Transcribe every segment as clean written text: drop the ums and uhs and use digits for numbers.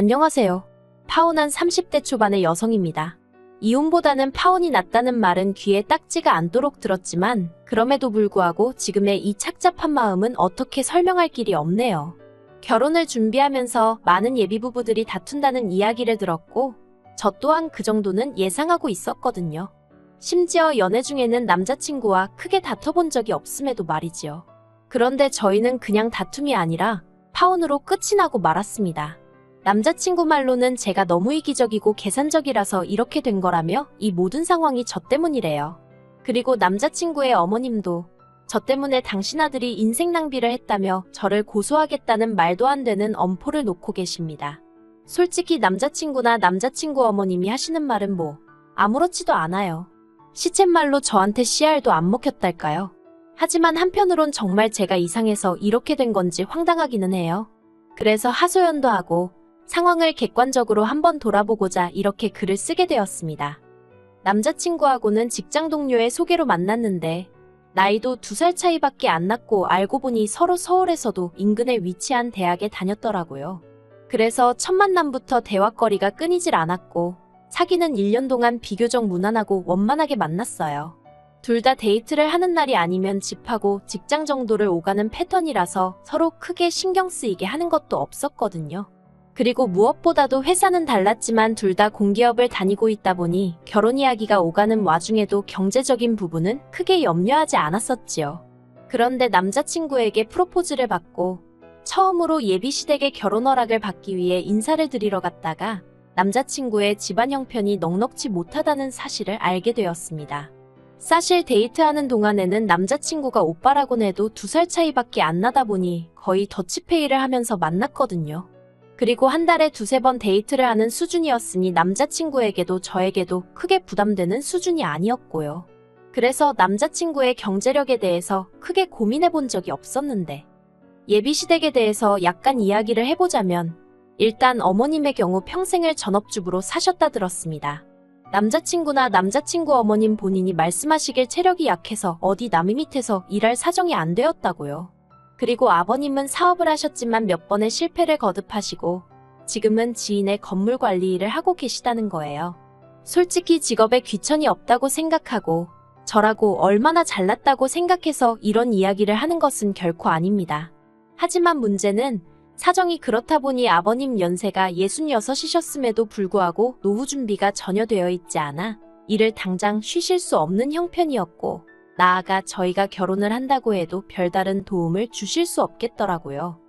안녕하세요. 파혼한 30대 초반의 여성입니다. 이혼보다는 파혼이 낫다는 말은 귀에 딱지가 않도록 들었지만 그럼에도 불구하고 지금의 이 착잡한 마음은 어떻게 설명할 길이 없네요. 결혼을 준비하면서 많은 예비부부들이 다툰다는 이야기를 들었고 저 또한 그 정도는 예상하고 있었거든요. 심지어 연애 중에는 남자친구와 크게 다퉈본 적이 없음에도 말이지요. 그런데 저희는 그냥 다툼이 아니라 파혼으로 끝이 나고 말았습니다. 남자친구 말로는 제가 너무 이기적이고 계산적이라서 이렇게 된 거라며 이 모든 상황이 저 때문이래요. 그리고 남자친구의 어머님도 저 때문에 당신 아들이 인생 낭비를 했다며 저를 고소하겠다는 말도 안 되는 엄포를 놓고 계십니다. 솔직히 남자친구나 남자친구 어머님이 하시는 말은 뭐 아무렇지도 않아요. 시쳇말로 저한테 씨알도 안 먹혔달까요? 하지만 한편으론 정말 제가 이상해서 이렇게 된 건지 황당하기는 해요. 그래서 하소연도 하고 상황을 객관적으로 한번 돌아보고자 이렇게 글을 쓰게 되었습니다. 남자친구하고는 직장 동료의 소개로 만났는데 나이도 2살 차이밖에 안 났고 알고 보니 서로 서울에서도 인근에 위치한 대학에 다녔더라고요. 그래서 첫 만남부터 대화거리가 끊이질 않았고 사귀는 1년 동안 비교적 무난하고 원만하게 만났어요. 둘 다 데이트를 하는 날이 아니면 집하고 직장 정도를 오가는 패턴이라서 서로 크게 신경 쓰이게 하는 것도 없었거든요. 그리고 무엇보다도 회사는 달랐지만 둘 다 공기업을 다니고 있다 보니 결혼 이야기가 오가는 와중에도 경제적인 부분은 크게 염려하지 않았었지요. 그런데 남자친구에게 프로포즈를 받고 처음으로 예비시댁의 결혼 허락을 받기 위해 인사를 드리러 갔다가 남자친구의 집안 형편이 넉넉지 못하다는 사실을 알게 되었습니다. 사실 데이트하는 동안에는 남자친구가 오빠라곤 해도 2살 차이밖에 안 나다 보니 거의 더치페이를 하면서 만났거든요. 그리고 한 달에 2~3번 데이트를 하는 수준이었으니 남자친구에게도 저에게도 크게 부담되는 수준이 아니었고요. 그래서 남자친구의 경제력에 대해서 크게 고민해 본 적이 없었는데 예비시댁에 대해서 약간 이야기를 해보자면 일단 어머님의 경우 평생을 전업주부로 사셨다 들었습니다. 남자친구나 남자친구 어머님 본인이 말씀하시길 체력이 약해서 어디 남의 밑에서 일할 사정이 안 되었다고요. 그리고 아버님은 사업을 하셨지만 몇 번의 실패를 거듭하시고 지금은 지인의 건물 관리 일을 하고 계시다는 거예요. 솔직히 직업에 귀천이 없다고 생각하고 저라고 얼마나 잘났다고 생각해서 이런 이야기를 하는 것은 결코 아닙니다. 하지만 문제는 사정이 그렇다 보니 아버님 연세가 66이셨음에도 불구하고 노후 준비가 전혀 되어 있지 않아 일을 당장 쉬실 수 없는 형편이었고 나아가 저희가 결혼을 한다고 해도 별다른 도움을 주실 수 없겠더라고요.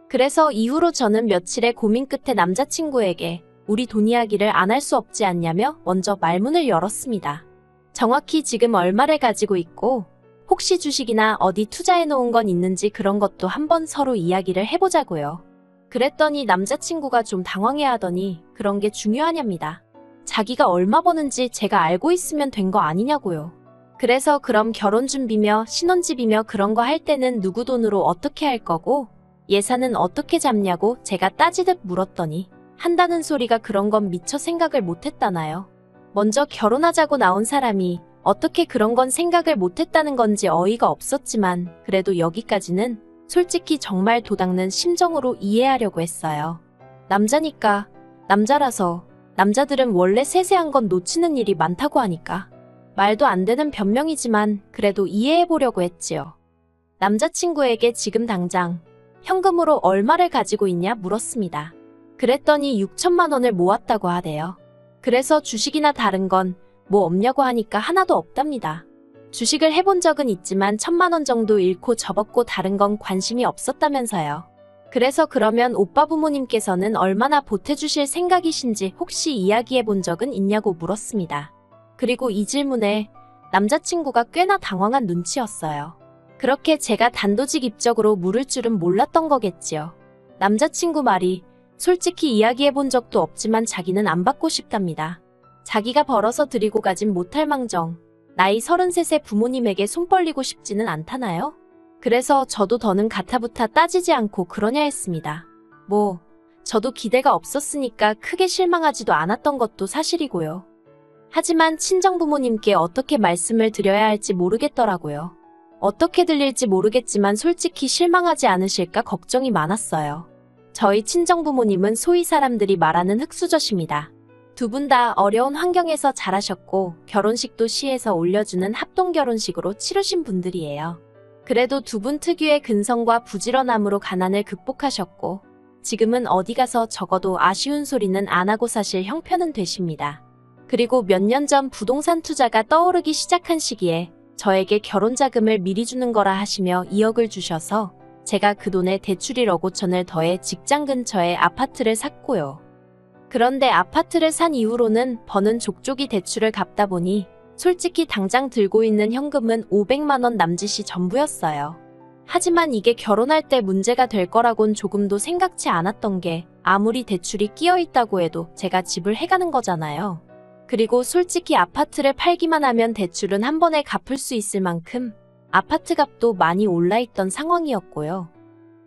그래서 이후로 저는 며칠의 고민 끝에 남자친구에게 우리 돈 이야기를 안 할 수 없지 않냐며 먼저 말문을 열었습니다. 정확히 지금 얼마를 가지고 있고 혹시 주식이나 어디 투자해 놓은 건 있는지 그런 것도 한번 서로 이야기를 해보자고요. 그랬더니 남자친구가 좀 당황해하더니 그런 게 중요하냐입니다. 자기가 얼마 버는지 제가 알고 있으면 된 거 아니냐고요. 그래서 그럼 결혼 준비며 신혼집이며 그런 거 할 때는 누구 돈으로 어떻게 할 거고 예산은 어떻게 잡냐고 제가 따지듯 물었더니 한다는 소리가 그런 건 미처 생각을 못했다나요. 먼저 결혼하자고 나온 사람이 어떻게 그런 건 생각을 못했다는 건지 어이가 없었지만 그래도 여기까지는 솔직히 정말 도닦는 심정으로 이해하려고 했어요. 남자니까, 남자라서 남자들은 원래 세세한 건 놓치는 일이 많다고 하니까. 말도 안 되는 변명이지만 그래도 이해해보려고 했지요. 남자친구에게 지금 당장 현금으로 얼마를 가지고 있냐 물었습니다. 그랬더니 6천만 원을 모았다고 하대요. 그래서 주식이나 다른 건 뭐 없냐고 하니까 하나도 없답니다. 주식을 해본 적은 있지만 1,000만 원 정도 잃고 접었고 다른 건 관심이 없었다면서요. 그래서 그러면 오빠 부모님께서는 얼마나 보태주실 생각이신지 혹시 이야기해본 적은 있냐고 물었습니다. 그리고 이 질문에 남자친구가 꽤나 당황한 눈치였어요. 그렇게 제가 단도직입적으로 물을 줄은 몰랐던 거겠지요. 남자친구 말이 솔직히 이야기해본 적도 없지만 자기는 안 받고 싶답니다. 자기가 벌어서 드리고 가진 못할 망정 나이 33세 부모님에게 손 벌리고 싶지는 않다나요? 그래서 저도 더는 가타부타 따지지 않고 그러냐 했습니다. 뭐 저도 기대가 없었으니까 크게 실망하지도 않았던 것도 사실이고요. 하지만 친정부모님께 어떻게 말씀을 드려야 할지 모르겠더라고요. 어떻게 들릴지 모르겠지만 솔직히 실망하지 않으실까 걱정이 많았어요. 저희 친정부모님은 소위 사람들이 말하는 흙수저십니다. 두 분 다 어려운 환경에서 자라셨고 결혼식도 시에서 올려주는 합동결혼식으로 치르신 분들이에요. 그래도 두 분 특유의 근성과 부지런함으로 가난을 극복하셨고 지금은 어디 가서 적어도 아쉬운 소리는 안 하고 사실 형편은 되십니다. 그리고 몇 년 전 부동산 투자가 떠오르기 시작한 시기에 저에게 결혼 자금을 미리 주는 거라 하시며 2억을 주셔서 제가 그 돈에 대출 1억 5천을 더해 직장 근처에 아파트를 샀고요. 그런데 아파트를 산 이후로는 버는 족족이 대출을 갚다 보니 솔직히 당장 들고 있는 현금은 500만 원 남짓이 전부였어요. 하지만 이게 결혼할 때 문제가 될 거라곤 조금도 생각치 않았던 게 아무리 대출이 끼어 있다고 해도 제가 집을 해가는 거잖아요. 그리고 솔직히 아파트를 팔기만 하면 대출은 한 번에 갚을 수 있을 만큼 아파트 값도 많이 올라있던 상황이었고요.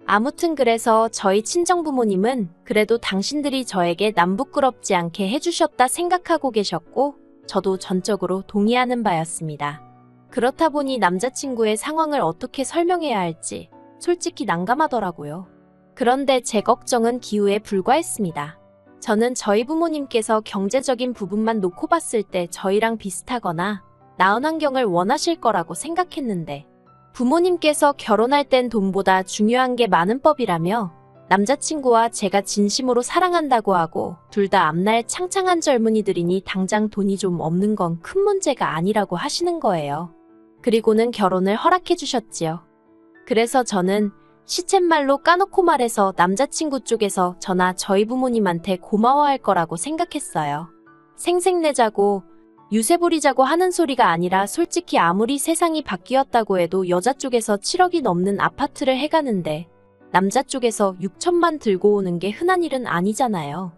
아무튼 그래서 저희 친정부모님은 그래도 당신들이 저에게 남부끄럽지 않게 해주셨다 생각하고 계셨고 저도 전적으로 동의하는 바였습니다. 그렇다 보니 남자친구의 상황을 어떻게 설명해야 할지 솔직히 난감하더라고요. 그런데 제 걱정은 기우에 불과했습니다. 저는 저희 부모님께서 경제적인 부분만 놓고 봤을 때 저희랑 비슷하거나 나은 환경을 원하실 거라고 생각했는데 부모님께서 결혼할 땐 돈보다 중요한 게 많은 법이라며 남자친구와 제가 진심으로 사랑한다고 하고 둘 다 앞날 창창한 젊은이들이니 당장 돈이 좀 없는 건 큰 문제가 아니라고 하시는 거예요. 그리고는 결혼을 허락해 주셨지요. 그래서 저는 시쳇말로 까놓고 말해서 남자친구 쪽에서 저나 저희 부모님한테 고마워할 거라고 생각했어요. 생색내자고 유세 부리자고 하는 소리가 아니라 솔직히 아무리 세상이 바뀌었다고 해도 여자 쪽에서 7억이 넘는 아파트를 해가는데 남자 쪽에서 6천만 들고 오는 게 흔한 일은 아니잖아요.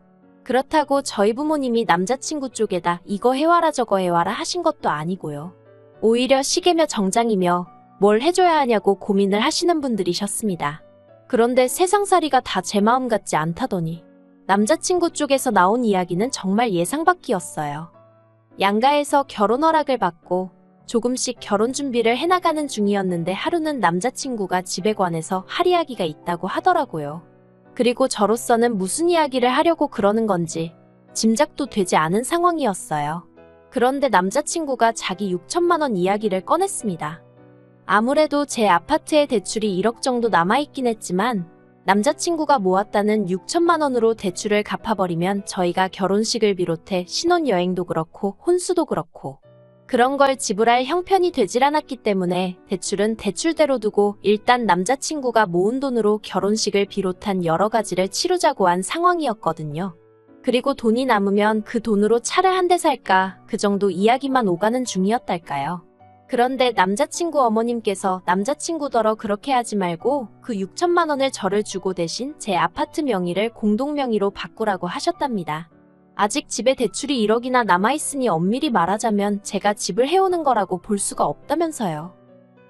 그렇다고 저희 부모님이 남자친구 쪽에다 이거 해와라 저거 해와라 하신 것도 아니고요. 오히려 시계며 정장이며 뭘 해줘야 하냐고 고민을 하시는 분들이셨습니다. 그런데 세상살이가 다 제 마음 같지 않다더니 남자친구 쪽에서 나온 이야기는 정말 예상 밖이었어요. 양가에서 결혼 허락을 받고 조금씩 결혼 준비를 해나가는 중이었는데 하루는 남자친구가 집에 관해서 할 이야기가 있다고 하더라고요. 그리고 저로서는 무슨 이야기를 하려고 그러는 건지 짐작도 되지 않은 상황이었어요. 그런데 남자친구가 자기 6천만 원 이야기를 꺼냈습니다. 아무래도 제 아파트의 대출이 1억 정도 남아있긴 했지만 남자친구가 모았다는 6천만 원으로 대출을 갚아버리면 저희가 결혼식을 비롯해 신혼여행도 그렇고 혼수도 그렇고 그런 걸 지불할 형편이 되질 않았기 때문에 대출은 대출대로 두고 일단 남자친구가 모은 돈으로 결혼식을 비롯한 여러 가지를 치르자고 한 상황이었거든요. 그리고 돈이 남으면 그 돈으로 차를 한 대 살까 그 정도 이야기만 오가는 중이었달까요. 그런데 남자친구 어머님께서 남자친구더러 그렇게 하지 말고 그 6천만 원을 저를 주고 대신 제 아파트 명의를 공동명의로 바꾸라고 하셨답니다. 아직 집에 대출이 1억이나 남아있으니 엄밀히 말하자면 제가 집을 해오는 거라고 볼 수가 없다면서요.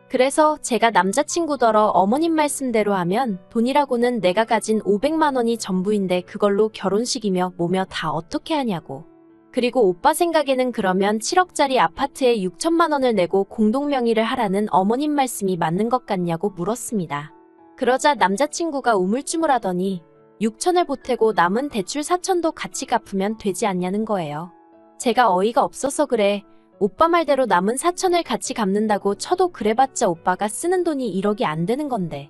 그래서 제가 남자친구더러 어머님 말씀대로 하면 돈이라고는 내가 가진 500만 원이 전부인데 그걸로 결혼식이며 뭐며 다 어떻게 하냐고. 그리고 오빠 생각에는 그러면 7억짜리 아파트에 6천만 원을 내고 공동명의를 하라는 어머님 말씀이 맞는 것 같냐고 물었습니다. 그러자 남자친구가 우물쭈물하더니 6천을 보태고 남은 대출 4천도 같이 갚으면 되지 않냐는 거예요. 제가 어이가 없어서 그래. 오빠 말대로 남은 4천을 같이 갚는다고 쳐도 그래봤자 오빠가 쓰는 돈이 1억이 안 되는 건데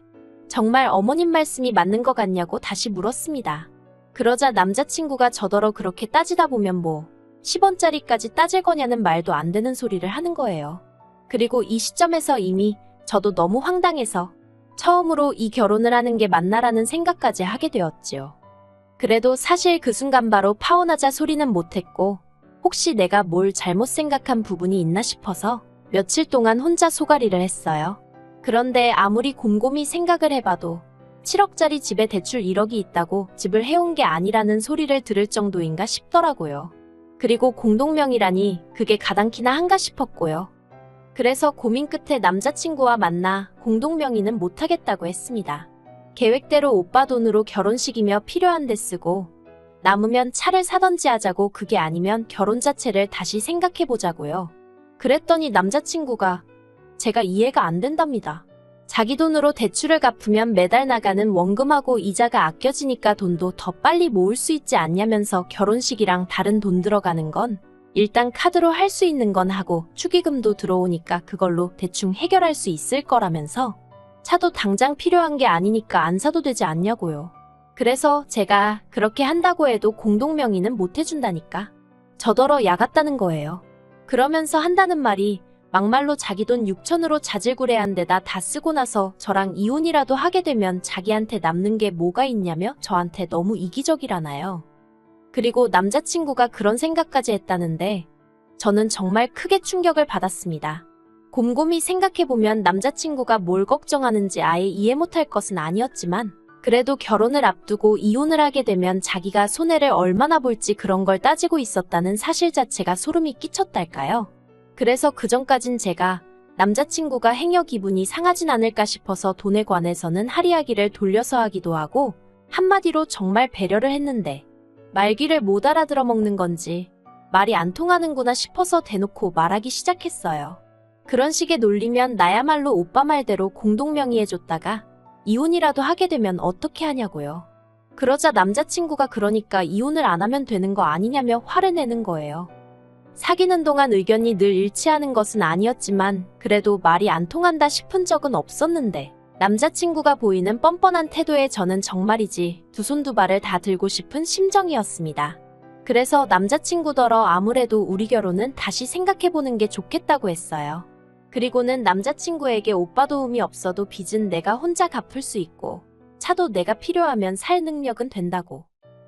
정말 어머님 말씀이 맞는 것 같냐고 다시 물었습니다. 그러자 남자친구가 저더러 그렇게 따지다 보면 뭐 10원짜리까지 따질 거냐는 말도 안 되는 소리를 하는 거예요. 그리고 이 시점에서 이미 저도 너무 황당해서 처음으로 이 결혼을 하는 게 맞나라는 생각까지 하게 되었지요. 그래도 사실 그 순간 바로 파혼하자 소리는 못했고 혹시 내가 뭘 잘못 생각한 부분이 있나 싶어서 며칠 동안 혼자 소가리를 했어요. 그런데 아무리 곰곰이 생각을 해봐도 7억짜리 집에 대출 1억이 있다고 집을 해온 게 아니라는 소리를 들을 정도인가 싶더라고요. 그리고 공동명의라니 그게 가당키나 한가 싶었고요. 그래서 고민 끝에 남자친구와 만나 공동명의는 못하겠다고 했습니다. 계획대로 오빠 돈으로 결혼식이며 필요한 데 쓰고 남으면 차를 사던지 하자고 그게 아니면 결혼 자체를 다시 생각해보자고요. 그랬더니 남자친구가 제가 이해가 안 된답니다. 자기 돈으로 대출을 갚으면 매달 나가는 원금하고 이자가 아껴지니까 돈도 더 빨리 모을 수 있지 않냐면서 결혼식이랑 다른 돈 들어가는 건 일단 카드로 할 수 있는 건 하고 축의금도 들어오니까 그걸로 대충 해결할 수 있을 거라면서 차도 당장 필요한 게 아니니까 안 사도 되지 않냐고요. 그래서 제가 그렇게 한다고 해도 공동명의는 못 해준다니까. 저더러 야같다는 거예요. 그러면서 한다는 말이 막말로 자기 돈 6천으로 자질구레한 데다 다 쓰고 나서 저랑 이혼이라도 하게 되면 자기한테 남는 게 뭐가 있냐며 저한테 너무 이기적이라나요. 그리고 남자친구가 그런 생각까지 했다는데 저는 정말 크게 충격을 받았습니다. 곰곰이 생각해보면 남자친구가 뭘 걱정하는지 아예 이해 못할 것은 아니었지만 그래도 결혼을 앞두고 이혼을 하게 되면 자기가 손해를 얼마나 볼지 그런 걸 따지고 있었다는 사실 자체가 소름이 끼쳤달까요. 그래서 그전까진 제가 남자친구가 행여 기분이 상하진 않을까 싶어서 돈에 관해서는 할이야기를 돌려서 하기도 하고 한마디로 정말 배려를 했는데 말귀를 못 알아들어 먹는 건지 말이 안 통하는구나 싶어서 대놓고 말하기 시작했어요. 그런 식의 논리면 나야말로 오빠 말대로 공동명의해줬다가 이혼이라도 하게 되면 어떻게 하냐고요. 그러자 남자친구가 그러니까 이혼을 안 하면 되는 거 아니냐며 화를 내는 거예요. 사귀는 동안 의견이 늘 일치하는 것은 아니었지만 그래도 말이 안 통한다 싶은 적은 없었는데 남자친구가 보이는 뻔뻔한 태도에 저는 정말이지 두 손 두 발을 다 들고 싶은 심정이었습니다. 그래서 남자친구더러 아무래도 우리 결혼은 다시 생각해보는 게 좋겠다고 했어요. 그리고는 남자친구에게 오빠 도움이 없어도 빚은 내가 혼자 갚을 수 있고 차도 내가 필요하면 살 능력은 된다고.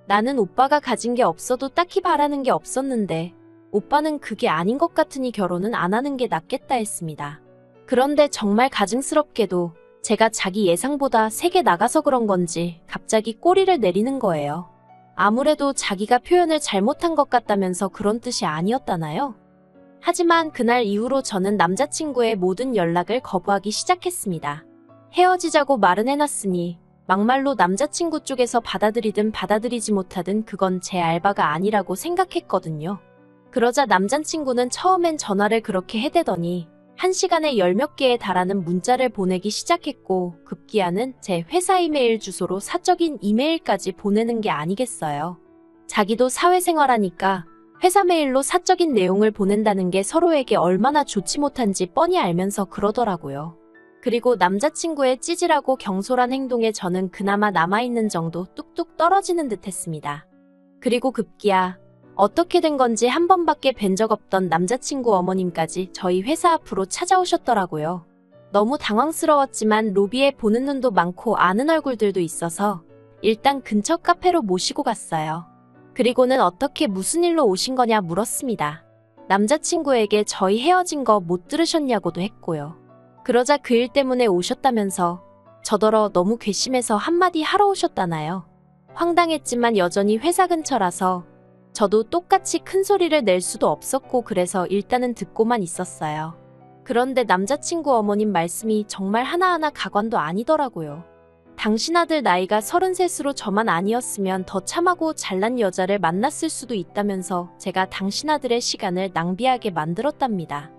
나는 오빠가 가진 게 없어도 딱히 바라는 게 없었는데 오빠는 그게 아닌 것 같으니 결혼은 안 하는 게 낫겠다 했습니다. 그런데 정말 가증스럽게도 제가 자기 예상보다 세게 나가서 그런 건지 갑자기 꼬리를 내리는 거예요. 아무래도 자기가 표현을 잘못한 것 같다면서 그런 뜻이 아니었다나요? 하지만 그날 이후로 저는 남자친구의 모든 연락을 거부하기 시작했습니다. 헤어지자고 말은 해놨으니 막말로 남자친구 쪽에서 받아들이든 받아들이지 못하든 그건 제 알바가 아니라고 생각했거든요. 그러자 남자친구는 처음엔 전화를 그렇게 해대더니 1시간에 10몇 개에 달하는 문자를 보내기 시작했고 급기야는 제 회사 이메일 주소로 사적인 이메일까지 보내는 게 아니겠어요. 자기도 사회생활하니까 회사 메일로 사적인 내용을 보낸다는 게 서로에게 얼마나 좋지 못한지 뻔히 알면서 그러더라고요. 그리고 남자친구의 찌질하고 경솔한 행동에 저는 그나마 남아있는 정도 뚝뚝 떨어지는 듯 했습니다. 그리고 급기야 어떻게 된 건지 한 번밖에 뵌 적 없던 남자친구 어머님까지 저희 회사 앞으로 찾아오셨더라고요. 너무 당황스러웠지만 로비에 보는 눈도 많고 아는 얼굴들도 있어서 일단 근처 카페로 모시고 갔어요. 그리고는 어떻게 무슨 일로 오신 거냐 물었습니다. 남자친구에게 저희 헤어진 거 못 들으셨냐고도 했고요. 그러자 그 일 때문에 오셨다면서 저더러 너무 괘씸해서 한마디 하러 오셨다나요. 황당했지만 여전히 회사 근처라서 저도 똑같이 큰 소리를 낼 수도 없었고 그래서 일단은 듣고만 있었어요. 그런데 남자친구 어머님 말씀이 정말 하나하나 가관도 아니더라고요. 당신 아들 나이가 33으로 저만 아니었으면 더 참하고 잘난 여자를 만났을 수도 있다면서 제가 당신 아들의 시간을 낭비하게 만들었답니다.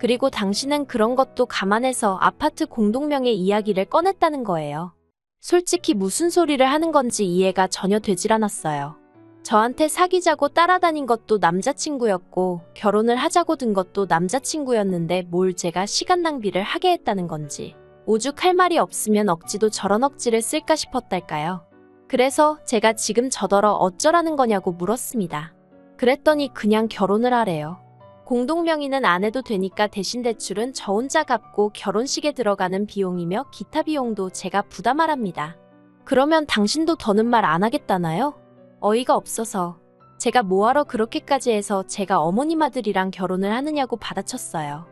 그리고 당신은 그런 것도 감안해서 아파트 공동명의 이야기를 꺼냈다는 거예요. 솔직히 무슨 소리를 하는 건지 이해가 전혀 되질 않았어요. 저한테 사귀자고 따라다닌 것도 남자친구였고 결혼을 하자고 든 것도 남자친구였는데 뭘 제가 시간 낭비를 하게 했다는 건지 오죽할 말이 없으면 억지도 저런 억지를 쓸까 싶었달까요. 그래서 제가 지금 저더러 어쩌라는 거냐고 물었습니다. 그랬더니 그냥 결혼을 하래요. 공동명의는 안 해도 되니까 대신 대출은 저 혼자 갚고 결혼식에 들어가는 비용이며 기타 비용도 제가 부담하랍니다. 그러면 당신도 더는 말 안 하겠다나요? 어이가 없어서 제가 뭐하러 그렇게까지 해서 제가 어머님 아들이랑 결혼을 하느냐고 받아쳤어요.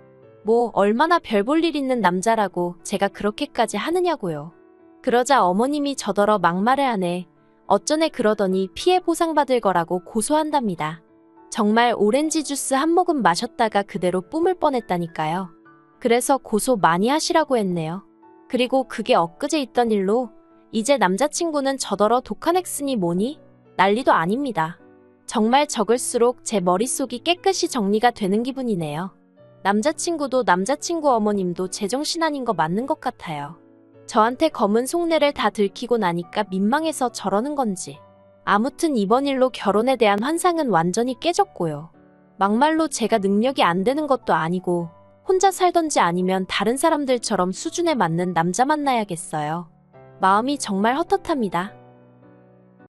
뭐 얼마나 별 볼 일 있는 남자라고 제가 그렇게까지 하느냐고요. 그러자 어머님이 저더러 막말을 하네. 어쩌네 그러더니 피해 보상받을 거라고 고소한답니다. 정말 오렌지 주스 한 모금 마셨다가 그대로 뿜을 뻔했다니까요. 그래서 고소 많이 하시라고 했네요. 그리고 그게 엊그제 있던 일로 이제 남자친구는 저더러 독한 액쓰니 뭐니? 난리도 아닙니다. 정말 적을수록 제 머릿속이 깨끗이 정리가 되는 기분이네요. 남자친구도 남자친구 어머님도 제정신 아닌 거 맞는 것 같아요. 저한테 검은 속내를 다 들키고 나니까 민망해서 저러는 건지. 아무튼 이번 일로 결혼에 대한 환상은 완전히 깨졌고요. 막말로 제가 능력이 안 되는 것도 아니고 혼자 살던지 아니면 다른 사람들처럼 수준에 맞는 남자 만나야겠어요. 마음이 정말 헛헛합니다.